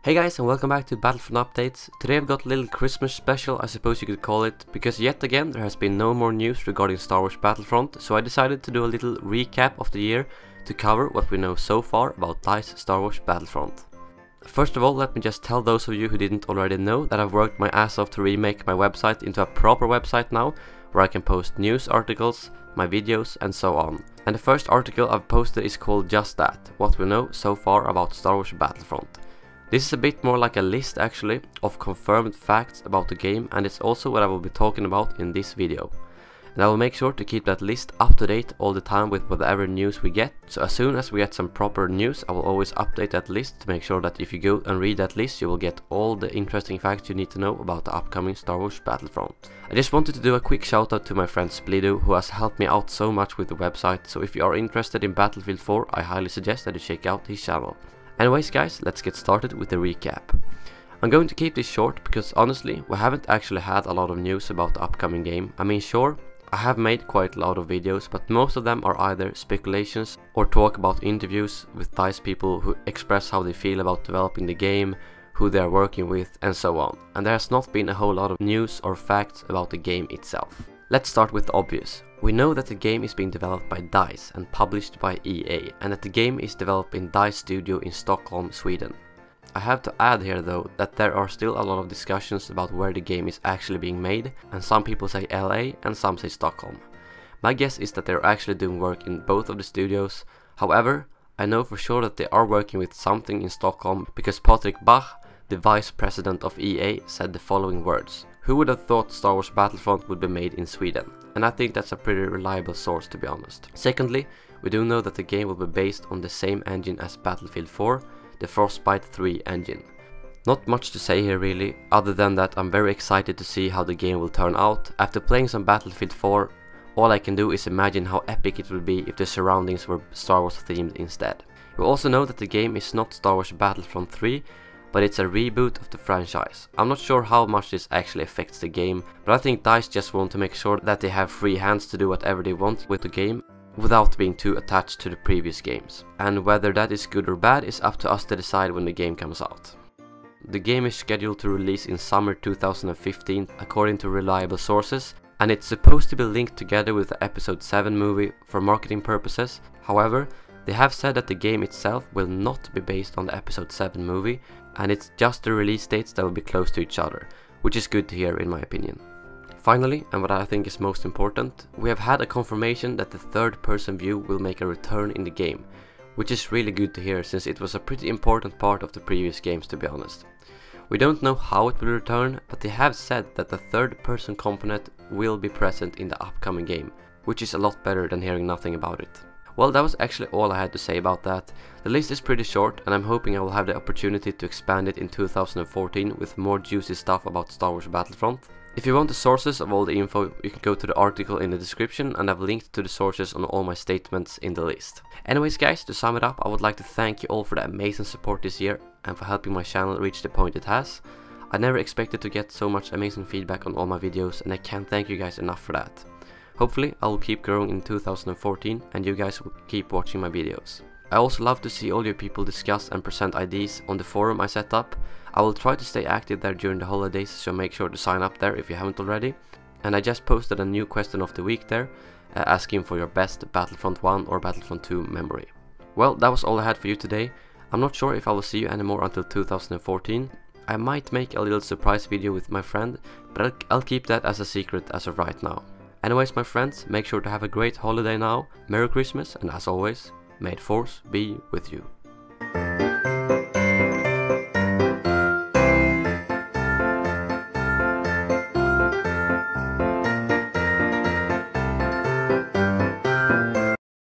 Hey guys, and welcome back to Battlefront Updates. Today I've got a little Christmas special, I suppose you could call it, because yet again there has been no more news regarding Star Wars Battlefront, so I decided to do a little recap of the year to cover what we know so far about DICE Star Wars Battlefront. First of all, let me just tell those of you who didn't already know that I've worked my ass off to remake my website into a proper website now, where I can post news articles, my videos and so on. And the first article I've posted is called Just That, what we know so far about Star Wars Battlefront. This is a bit more like a list actually of confirmed facts about the game, and it's also what I will be talking about in this video. And I will make sure to keep that list up to date all the time with whatever news we get, so as soon as we get some proper news I will always update that list to make sure that if you go and read that list you will get all the interesting facts you need to know about the upcoming Star Wars Battlefront. I just wanted to do a quick shout out to my friend Splido, who has helped me out so much with the website, so if you are interested in Battlefield 4 I highly suggest that you check out his channel. Anyways guys, let's get started with the recap. I'm going to keep this short because honestly we haven't actually had a lot of news about the upcoming game. I mean, sure, I have made quite a lot of videos, but most of them are either speculations or talk about interviews with DICE people who express how they feel about developing the game, who they are working with and so on. And there has not been a whole lot of news or facts about the game itself. Let's start with the obvious. We know that the game is being developed by DICE and published by EA, and that the game is developed in DICE studio in Stockholm, Sweden. I have to add here though that there are still a lot of discussions about where the game is actually being made, and some people say LA and some say Stockholm. My guess is that they're actually doing work in both of the studios. However, I know for sure that they are working with something in Stockholm because Patrick Bach, the vice president of EA, said the following words: "Who would have thought Star Wars Battlefront would be made in Sweden?" And I think that's a pretty reliable source, to be honest. Secondly, we do know that the game will be based on the same engine as Battlefield 4, the Frostbite 3 engine. Not much to say here really, other than that I'm very excited to see how the game will turn out. After playing some Battlefield 4, all I can do is imagine how epic it would be if the surroundings were Star Wars themed instead. We also know that the game is not Star Wars Battlefront 3, but it's a reboot of the franchise. I'm not sure how much this actually affects the game, but I think DICE just want to make sure that they have free hands to do whatever they want with the game without being too attached to the previous games. And whether that is good or bad is up to us to decide when the game comes out. The game is scheduled to release in summer 2015 according to reliable sources, and it's supposed to be linked together with the Episode 7 movie for marketing purposes. However, they have said that the game itself will not be based on the Episode 7 movie, and it's just the release dates that will be close to each other, which is good to hear in my opinion. Finally, and what I think is most important, we have had a confirmation that the third-person view will make a return in the game, which is really good to hear since it was a pretty important part of the previous games, to be honest. We don't know how it will return, but they have said that the third-person component will be present in the upcoming game, which is a lot better than hearing nothing about it. Well, that was actually all I had to say about that. The list is pretty short and I'm hoping I will have the opportunity to expand it in 2014 with more juicy stuff about Star Wars Battlefront. If you want the sources of all the info, you can go to the article in the description, and I've linked to the sources on all my statements in the list. Anyways guys, to sum it up, I would like to thank you all for the amazing support this year and for helping my channel reach the point it has. I never expected to get so much amazing feedback on all my videos, and I can't thank you guys enough for that. Hopefully I will keep growing in 2014 and you guys will keep watching my videos. I also love to see all you people discuss and present ideas on the forum I set up. I will try to stay active there during the holidays, so make sure to sign up there if you haven't already. And I just posted a new question of the week there, asking for your best Battlefront 1 or Battlefront 2 memory. Well, that was all I had for you today. I'm not sure if I will see you anymore until 2014. I might make a little surprise video with my friend, but I'll keep that as a secret as of right now. Anyways my friends, make sure to have a great holiday now, Merry Christmas, and as always, may the Force be with you.